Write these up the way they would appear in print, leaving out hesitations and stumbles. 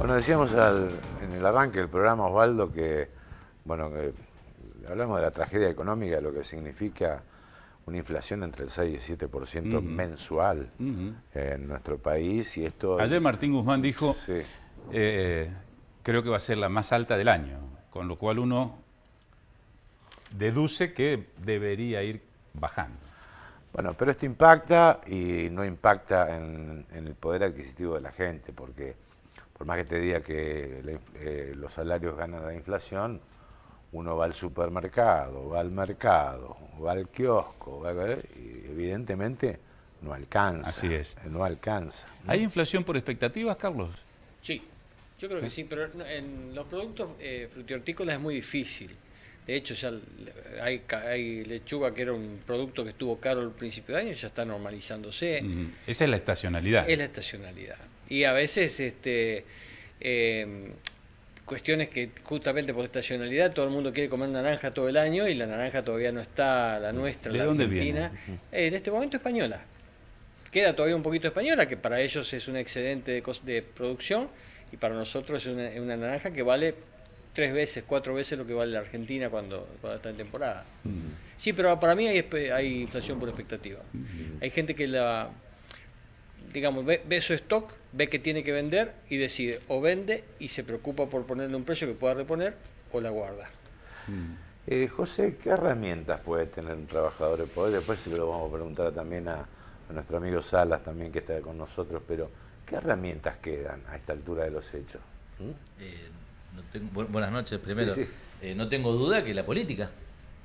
Bueno, decíamos en el arranque del programa, Osvaldo, que, bueno, que hablamos de la tragedia económica, de lo que significa una inflación entre el 6 y el 7% Ujú, mensual ujú. en nuestro país, y esto, Ayer Martín Guzmán dijo, sí. eh, creo que va a ser la más alta del año, con lo cual uno deduce que debería ir bajando. Bueno, pero esto impacta y no impacta en el poder adquisitivo de la gente, porque por más que te diga que los salarios ganan la inflación, uno va al supermercado, va al mercado, va al kiosco, y evidentemente no alcanza, Así es. no alcanza. ¿Hay inflación por expectativas, Carlos? Sí, yo creo que sí, pero en los productos frutihortícolas es muy difícil. De hecho, ya hay lechuga que era un producto que estuvo caro al principio de año, ya está normalizándose. Esa es la estacionalidad. Es la estacionalidad. Y a veces eh, cuestiones que justamente por estacionalidad todo el mundo quiere comer naranja todo el año y la naranja todavía no está, la nuestra, ¿De la dónde viene? argentina. En este momento española. Queda todavía un poquito española, que para ellos es un excedente de producción y para nosotros es una naranja que vale 3 veces, 4 veces lo que vale la Argentina cuando está en temporada. Sí, pero para mí hay inflación por expectativa. Hay gente que digamos, ve su stock, ve que tiene que vender y decide o vende y se preocupa por ponerle un precio que pueda reponer o la guarda. José, ¿qué herramientas puede tener un trabajador de poder? Después se lo vamos a preguntar también a nuestro amigo Salas, también que está con nosotros, pero ¿qué herramientas quedan a esta altura de los hechos? Buenas noches, Sí, primero. sí. No tengo duda que la política.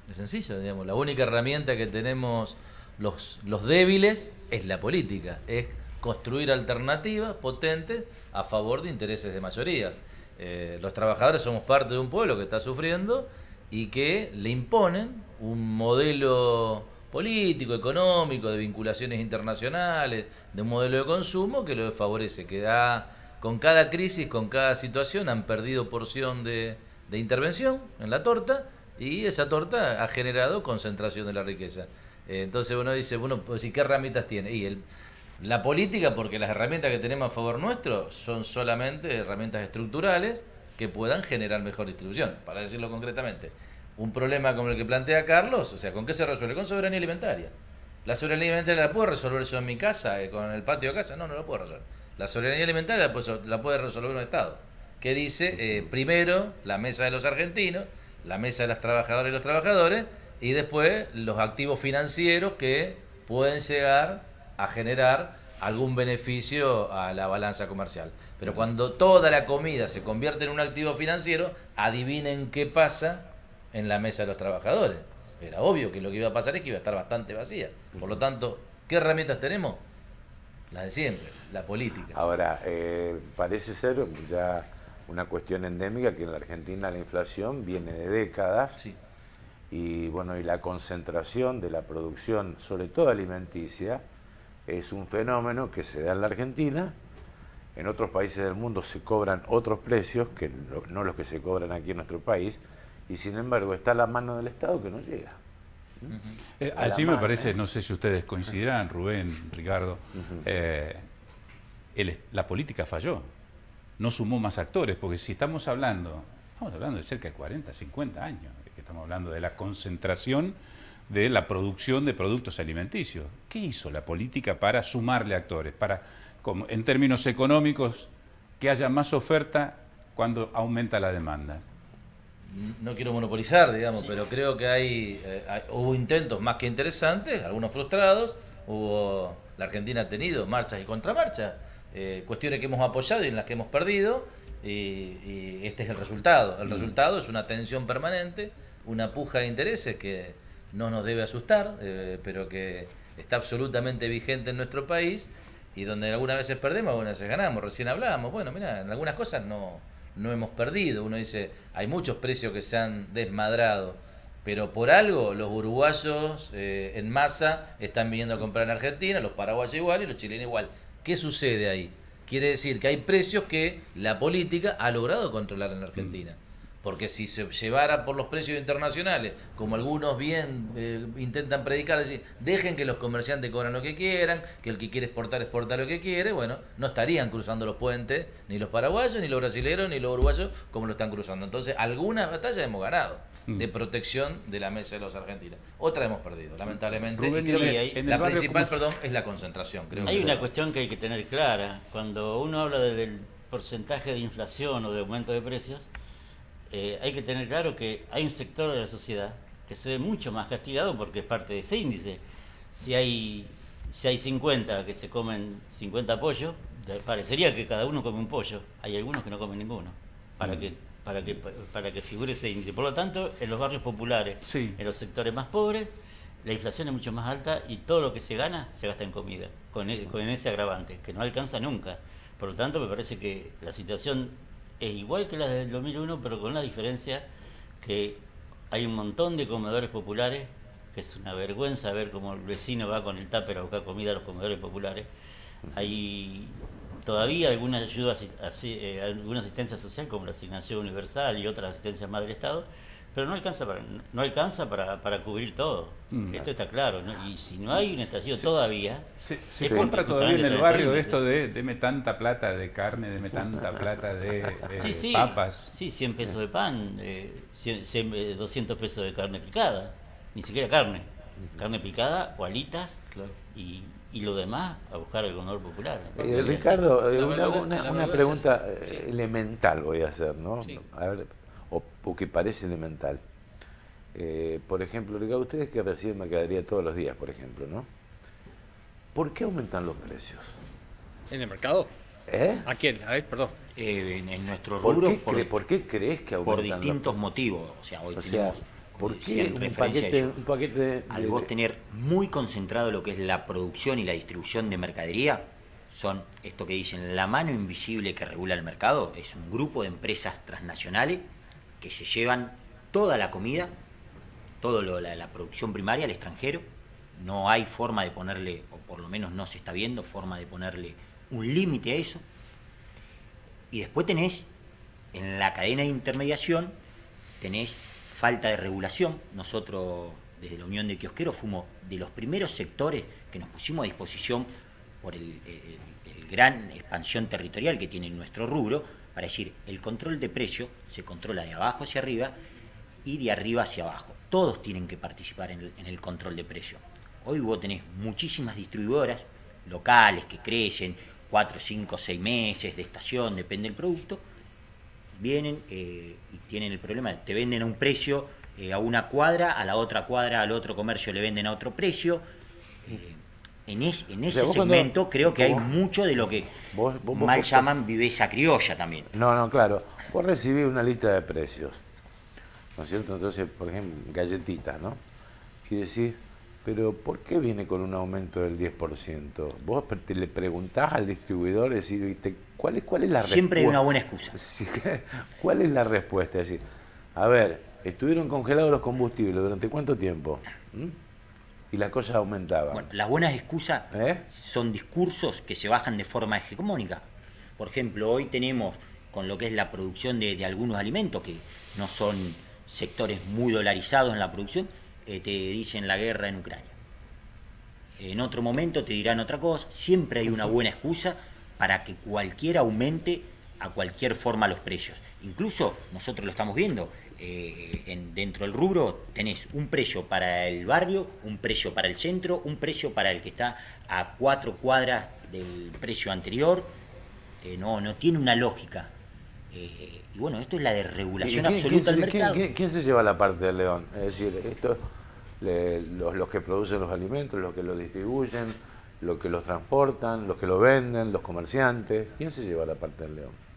Es sencillo, digamos. La única herramienta que tenemos los débiles es la política. Es construir alternativas potentes a favor de intereses de mayorías. Los trabajadores somos parte de un pueblo que está sufriendo y que le imponen un modelo político, económico, de vinculaciones internacionales, de un modelo de consumo que lo desfavorece, que da, con cada crisis, con cada situación, han perdido porción de intervención en la torta y esa torta ha generado concentración de la riqueza. Entonces uno dice, bueno, pues, ¿y qué herramientas tiene? La política, porque las herramientas que tenemos a favor nuestro son solamente herramientas estructurales que puedan generar mejor distribución, para decirlo concretamente. Un problema como el que plantea Carlos, o sea, ¿con qué se resuelve? Con soberanía alimentaria. La soberanía alimentaria la puedo resolver yo en mi casa, con el patio de casa, no la puedo resolver. La soberanía alimentaria la puede resolver un Estado, que dice, primero, la mesa de los argentinos, la mesa de las trabajadoras y los trabajadores, y después los activos financieros que pueden llegar a generar algún beneficio a la balanza comercial. Pero cuando toda la comida se convierte en un activo financiero, adivinen qué pasa en la mesa de los trabajadores. Era obvio que lo que iba a pasar es que iba a estar bastante vacía. Por lo tanto, ¿qué herramientas tenemos? Las de siempre, la política. Ahora, parece ser ya una cuestión endémica que en la Argentina la inflación viene de décadas. Sí. Y bueno, y la concentración de la producción, sobre todo alimenticia, es un fenómeno que se da en la Argentina. En otros países del mundo se cobran otros precios que no los que se cobran aquí en nuestro país, y sin embargo está la mano del Estado que no llega. Allí me parece, no sé si ustedes coincidirán, Rubén, Ricardo, la política falló, no sumó más actores, porque si estamos hablando de cerca de 40, 50 años, que estamos hablando de la concentración de la producción de productos alimenticios. ¿Qué hizo la política para sumarle actores? Para, como, en términos económicos, que haya más oferta cuando aumenta la demanda. No quiero monopolizar, digamos, pero creo que hubo intentos más que interesantes, algunos frustrados. La Argentina ha tenido marchas y contramarchas, cuestiones que hemos apoyado y en las que hemos perdido, y este es el resultado. El resultado es una tensión permanente, una puja de intereses que no nos debe asustar, pero que está absolutamente vigente en nuestro país y donde algunas veces perdemos, algunas veces ganamos. Recién hablábamos, bueno, mira, en algunas cosas no hemos perdido. Uno dice, hay muchos precios que se han desmadrado, pero por algo los uruguayos en masa están viniendo a comprar en Argentina, los paraguayos igual y los chilenos igual. ¿Qué sucede ahí? Quiere decir que hay precios que la política ha logrado controlar en la Argentina. Porque si se llevara por los precios internacionales, como algunos bien intentan predicar, decir, dejen que los comerciantes cobran lo que quieran, que el que quiere exportar, exporta lo que quiere, bueno, no estarían cruzando los puentes, ni los paraguayos, ni los brasileños, ni los uruguayos, como lo están cruzando. Entonces, algunas batallas hemos ganado de protección de la mesa de los argentinos. Otras hemos perdido, lamentablemente. Rubén, Y creo sí, que en el la barrio, principal, ¿cómo es la concentración. Creo Hay que una cuestión que hay que tener clara. Cuando uno habla del porcentaje de inflación o de aumento de precios, hay que tener claro que hay un sector de la sociedad que se ve mucho más castigado porque es parte de ese índice. Si hay 50 que se comen 50 pollos, parecería que cada uno come un pollo. Hay algunos que no comen ninguno, para que figure ese índice. Por lo tanto, en los barrios populares, Sí. en los sectores más pobres, la inflación es mucho más alta y todo lo que se gana se gasta en comida, con ese agravante, que no alcanza nunca. Por lo tanto, me parece que la situación es igual que la del 2001, pero con la diferencia que hay un montón de comedores populares, que es una vergüenza ver cómo el vecino va con el tupper a buscar comida a los comedores populares. Hay todavía alguna ayuda, alguna asistencia social, como la asignación universal y otras asistencias más del Estado, pero no alcanza para cubrir todo. Esto está claro, ¿no? Y si no hay un estallido todavía... Se compra todavía en el barrio esto de deme tanta plata de carne, deme tanta plata de papas. Sí, 100 pesos de pan, 200 pesos de carne picada, ni siquiera carne. Carne picada o alitas, Claro. y lo demás a buscar el comedor popular. Ricardo, la una verdad pregunta es esa. Sí. elemental voy a hacer, ¿no? Sí. A ver, o que parece elemental. Por ejemplo, Ricardo, ustedes que reciben mercadería todos los días, por ejemplo, ¿no? ¿Por qué aumentan los precios? ¿En el mercado? ¿Eh? ¿A quién? A ver, perdón. En nuestro ¿Por rubro, qué crees que aumentan por los distintos precios? motivos. O sea, hoy O sea, tenemos, ¿por como qué decía, en un referencia a ello, paquete al vos tener muy concentrado lo que es la producción y la distribución de mercadería, son esto que dicen la mano invisible que regula el mercado, es un grupo de empresas transnacionales que se llevan toda la comida, toda la producción primaria al extranjero. No hay forma de ponerle, o por lo menos no se está viendo, forma de ponerle un límite a eso. Y después tenés, en la cadena de intermediación, tenés falta de regulación. Nosotros, desde la Unión de Kiosqueros, fuimos de los primeros sectores que nos pusimos a disposición por el gran expansión territorial que tiene nuestro rubro, para decir, el control de precio se controla de abajo hacia arriba y de arriba hacia abajo. Todos tienen que participar en el control de precio. Hoy vos tenés muchísimas distribuidoras locales que crecen 4, 5, 6 meses de estación, depende del producto, vienen y tienen el problema, te venden a un precio a una cuadra, a la otra cuadra, al otro comercio le venden a otro precio. En ese vos segmento creo que hay vos- mucho de lo que vos mal llaman viveza criolla también. No, claro. Vos recibís una lista de precios, ¿no es cierto? Entonces, por ejemplo, galletitas, ¿no? Y decís, pero ¿por qué viene con un aumento del 10%? Vos le preguntás al distribuidor, decís, ¿viste? ¿Cuál es la respuesta? Siempre hay una buena excusa. Sí, ¿cuál es la respuesta? Es decir, a ver, estuvieron congelados los combustibles ¿durante cuánto tiempo? Y las cosas aumentaban. Bueno, las buenas excusas ¿Eh? son discursos que se bajan de forma hegemónica. Por ejemplo, hoy tenemos con lo que es la producción de algunos alimentos que no son sectores muy dolarizados en la producción, te dicen la guerra en Ucrania. En otro momento te dirán otra cosa. Siempre hay una buena excusa para que cualquiera aumente a cualquier forma los precios. Incluso nosotros lo estamos viendo. Dentro del rubro tenés un precio para el barrio, un precio para el centro, un precio para el que está a 4 cuadras del precio anterior. No tiene una lógica. Y bueno, esto es la desregulación absoluta del mercado. ¿Quién se lleva la parte del león? Es decir, esto, los que producen los alimentos, los que los distribuyen, los que los transportan, los que lo venden, los comerciantes. ¿Quién se lleva la parte del león?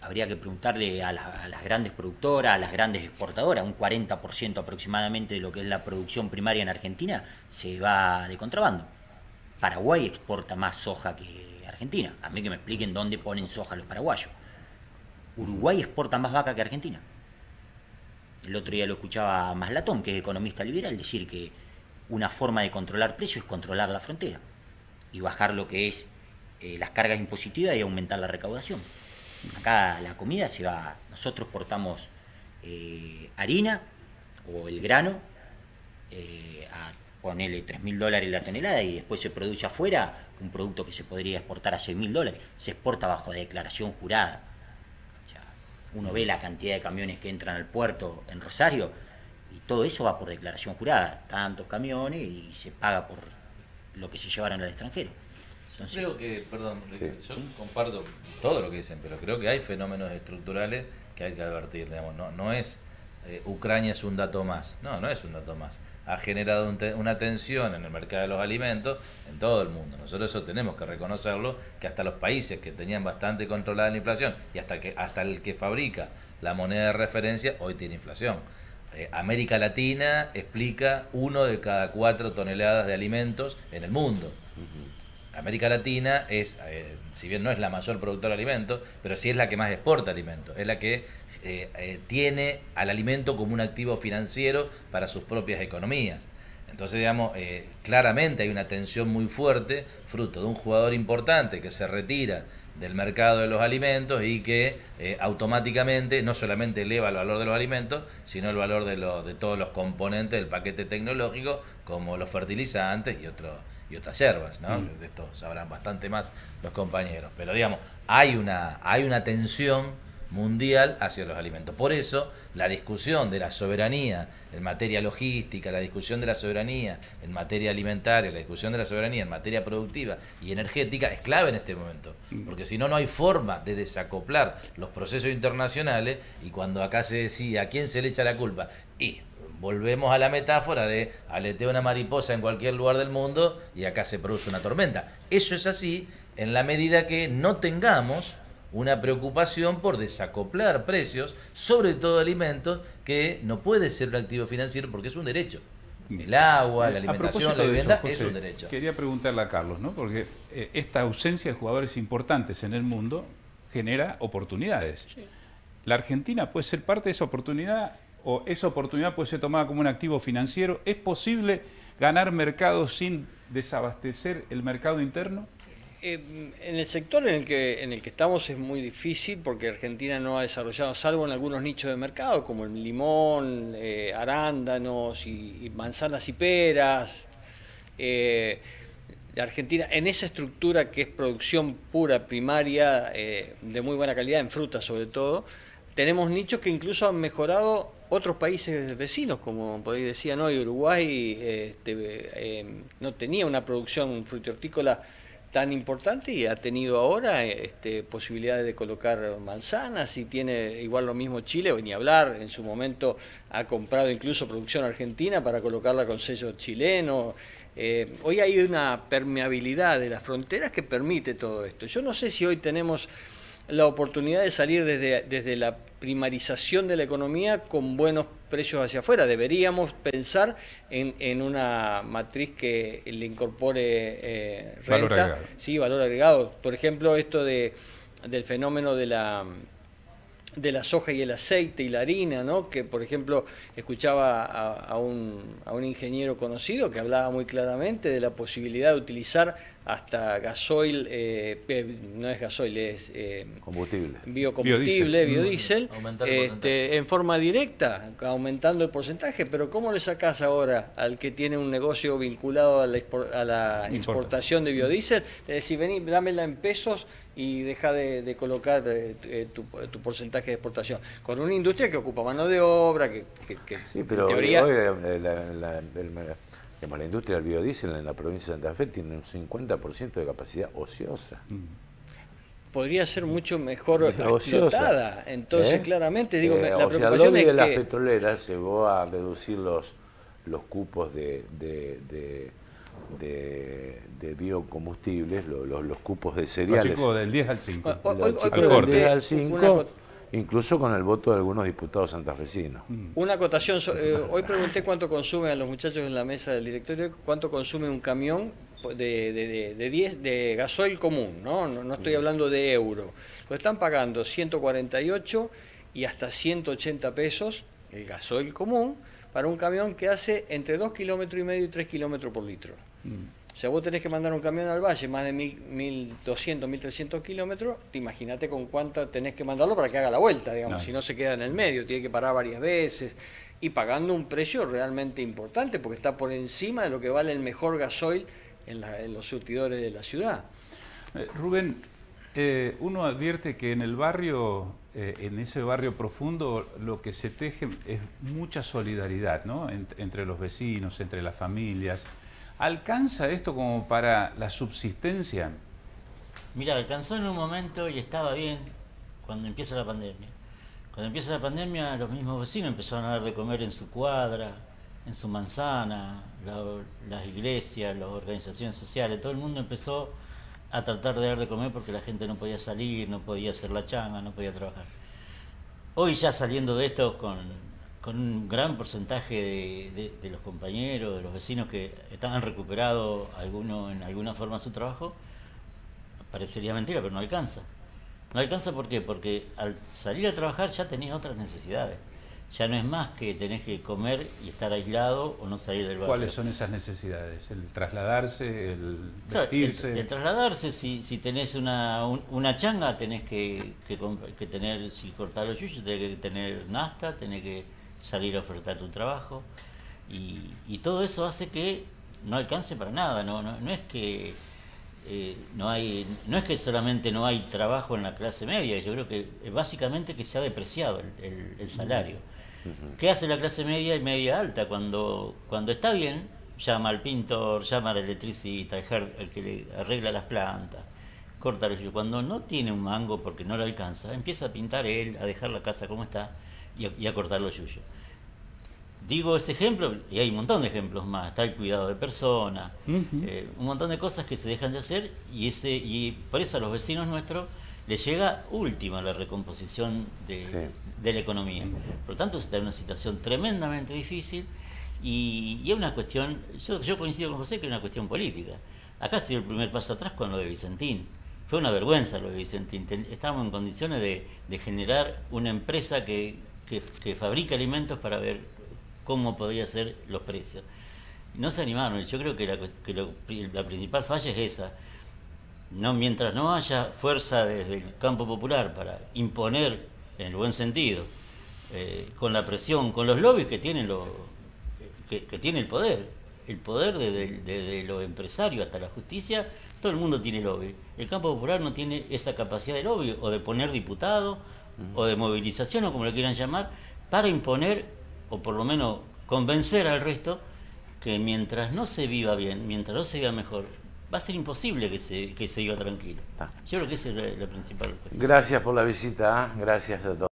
Habría que preguntarle a las grandes productoras, a las grandes exportadoras. Un 40% aproximadamente de lo que es la producción primaria en Argentina se va de contrabando. Paraguay exporta más soja que Argentina. A mí que me expliquen dónde ponen soja los paraguayos. Uruguay exporta más vaca que Argentina. El otro día lo escuchaba a Maslatón, que es economista liberal, decir que una forma de controlar precios es controlar la frontera y bajar lo que es las cargas impositivas y aumentar la recaudación. Acá la comida se va, nosotros exportamos harina o el grano a ponerle $3.000 la tonelada y después se produce afuera un producto que se podría exportar a $6.000, se exporta bajo declaración jurada. O sea, uno ve la cantidad de camiones que entran al puerto en Rosario y todo eso va por declaración jurada, tantos camiones y se paga por lo que se llevaron al extranjero. Entonces, creo que, perdón, Sí. yo comparto todo lo que dicen, pero creo que hay fenómenos estructurales que hay que advertir, digamos, no es Ucrania es un dato más, no es un dato más. Ha generado una tensión en el mercado de los alimentos en todo el mundo. Nosotros eso tenemos que reconocerlo, que hasta los países que tenían bastante controlada la inflación y hasta el que fabrica la moneda de referencia hoy tiene inflación. América Latina explica 1 de cada 4 toneladas de alimentos en el mundo. América Latina es, si bien no es la mayor productora de alimentos, pero sí es la que más exporta alimentos, es la que tiene al alimento como un activo financiero para sus propias economías. Entonces, digamos, claramente hay una tensión muy fuerte, fruto de un jugador importante que se retira del mercado de los alimentos y que automáticamente no solamente eleva el valor de los alimentos, sino el valor de todos los componentes del paquete tecnológico, como los fertilizantes y otras hierbas, ¿no? De esto sabrán bastante más los compañeros. Pero digamos, hay una tensión mundial hacia los alimentos. Por eso, la discusión de la soberanía en materia logística, la discusión de la soberanía en materia alimentaria, la discusión de la soberanía en materia productiva y energética es clave en este momento. Porque si no, no hay forma de desacoplar los procesos internacionales. Y cuando acá se decía a quién se le echa la culpa, y volvemos a la metáfora de aletea una mariposa en cualquier lugar del mundo y acá se produce una tormenta. Eso es así en la medida que no tengamos una preocupación por desacoplar precios, sobre todo alimentos, que no puede ser un activo financiero porque es un derecho. El agua, la alimentación, la vivienda es un derecho. Quería preguntarle a Carlos, ¿no? Porque esta ausencia de jugadores importantes en el mundo genera oportunidades. Sí. ¿La Argentina puede ser parte de esa oportunidad o esa oportunidad puede ser tomada como un activo financiero? ¿Es posible ganar mercado sin desabastecer el mercado interno? En el sector en el que estamos es muy difícil porque Argentina no ha desarrollado, salvo en algunos nichos de mercado como el limón, arándanos y manzanas y peras. La Argentina, en esa estructura que es producción pura, primaria, de muy buena calidad, en frutas sobre todo, tenemos nichos que incluso han mejorado otros países vecinos, como por ahí decían hoy, Uruguay no tenía una producción frutihortícola tan importante y ha tenido ahora posibilidades de colocar manzanas y tiene igual lo mismo Chile, o ni hablar, en su momento ha comprado incluso producción argentina para colocarla con sello chileno. Hoy hay una permeabilidad de las fronteras que permite todo esto. Yo no sé si hoy tenemos la oportunidad de salir desde la primarización de la economía con buenos precios hacia afuera. Deberíamos pensar en una matriz que le incorpore renta, Valor agregado. Sí, valor agregado. Por ejemplo, esto del fenómeno de la soja y el aceite y la harina, ¿no? Que por ejemplo escuchaba a un ingeniero conocido que hablaba muy claramente de la posibilidad de utilizar hasta gasoil, no es gasoil, es combustible. biocombustible, biodiesel, Aumentar el porcentaje. en forma directa, aumentando el porcentaje. Pero ¿cómo le sacás ahora al que tiene un negocio vinculado a la exportación de biodiesel? Es decir, vení, dámela en pesos y deja de colocar tu porcentaje de exportación. Con una industria que ocupa mano de obra, que Sí, pero en teoría... hoy la industria del biodiesel en la provincia de Santa Fe tiene un 50% de capacidad ociosa. podría ser mucho mejor Ociosa. explotada. Entonces, claramente, digo, la o sea, el preocupación lobby es de las que... petroleras llegó a reducir los cupos de biocombustibles, los cupos de cereales. Chicos, del 10 al 5. Hoy Los chicos pregunté del 10 al una 5, incluso con el voto de algunos diputados santafesinos. Una acotación, hoy pregunté cuánto consume a los muchachos en la mesa del directorio, cuánto consume un camión de gasoil común, no estoy hablando de euro. Lo están pagando 148 y hasta 180 pesos el gasoil común para un camión que hace entre 2,5 kilómetros y 3 kilómetros por litro. O sea, vos tenés que mandar un camión al valle más de 1.200, 1.300 kilómetros, imagínate con cuánto tenés que mandarlo para que haga la vuelta, digamos, No. si no se queda en el medio, tiene que parar varias veces y pagando un precio realmente importante porque está por encima de lo que vale el mejor gasoil en los surtidores de la ciudad. Rubén, uno advierte que en el barrio, en ese barrio profundo, lo que se teje es mucha solidaridad, ¿no? Entre los vecinos, entre las familias. ¿Alcanza esto como para la subsistencia? Mira, alcanzó en un momento y estaba bien cuando empieza la pandemia. Cuando empieza la pandemia, los mismos vecinos empezaron a dar de comer en su cuadra, en su manzana, las iglesias, las organizaciones sociales, todo el mundo empezó a tratar de dar de comer porque la gente no podía salir, no podía hacer la changa, no podía trabajar. Hoy ya saliendo de esto con un gran porcentaje de los compañeros, de los vecinos que han recuperado en alguna forma su trabajo, parecería mentira, pero no alcanza. No alcanza ¿por qué? Porque al salir a trabajar ya tenés otras necesidades. Ya no es más que tenés que comer y estar aislado o no salir del barrio. ¿Cuáles son esas necesidades? ¿El trasladarse, el Claro, vestirse? el trasladarse, si tenés una changa, tenés que tener, si cortar los yuyos, tenés que tener nafta, tenés que salir a ofertar tu trabajo. Y todo eso hace que no alcance para nada. No es que no es que solamente no hay trabajo en la clase media, yo creo que básicamente que se ha depreciado el salario. ¿Qué hace la clase media y media alta? Cuando está bien, llama al pintor, llama al electricista, el que le arregla las plantas, corta los yuyos. Cuando no tiene un mango porque no le alcanza, empieza a pintar él, a dejar la casa como está y a cortar los yuyos. Digo ese ejemplo, y hay un montón de ejemplos más, está el cuidado de personas, un montón de cosas que se dejan de hacer y por eso a los vecinos nuestros les llega última la recomposición de la economía. Por lo tanto, se está en una situación tremendamente difícil y es una cuestión, yo coincido con José que es una cuestión política. Acá se dio el primer paso atrás con lo de Vicentín. Fue una vergüenza lo de Vicentín. Estábamos en condiciones de generar una empresa que fabrica alimentos para ver cómo podía ser los precios. No se animaron. Yo creo que la principal falla es esa. Mientras no haya fuerza desde el campo popular para imponer, en el buen sentido, con la presión, con los lobbies que tienen que tiene el poder desde los empresarios hasta la justicia, todo el mundo tiene lobby. El campo popular no tiene esa capacidad de lobby, o de poner diputados, o de movilización, o como lo quieran llamar, para imponer, o por lo menos convencer al resto, que mientras no se viva bien, mientras no se viva mejor, va a ser imposible que se viva tranquilo. Yo creo que esa es la principal cuestión. Gracias por la visita, ¿eh? Gracias a todos.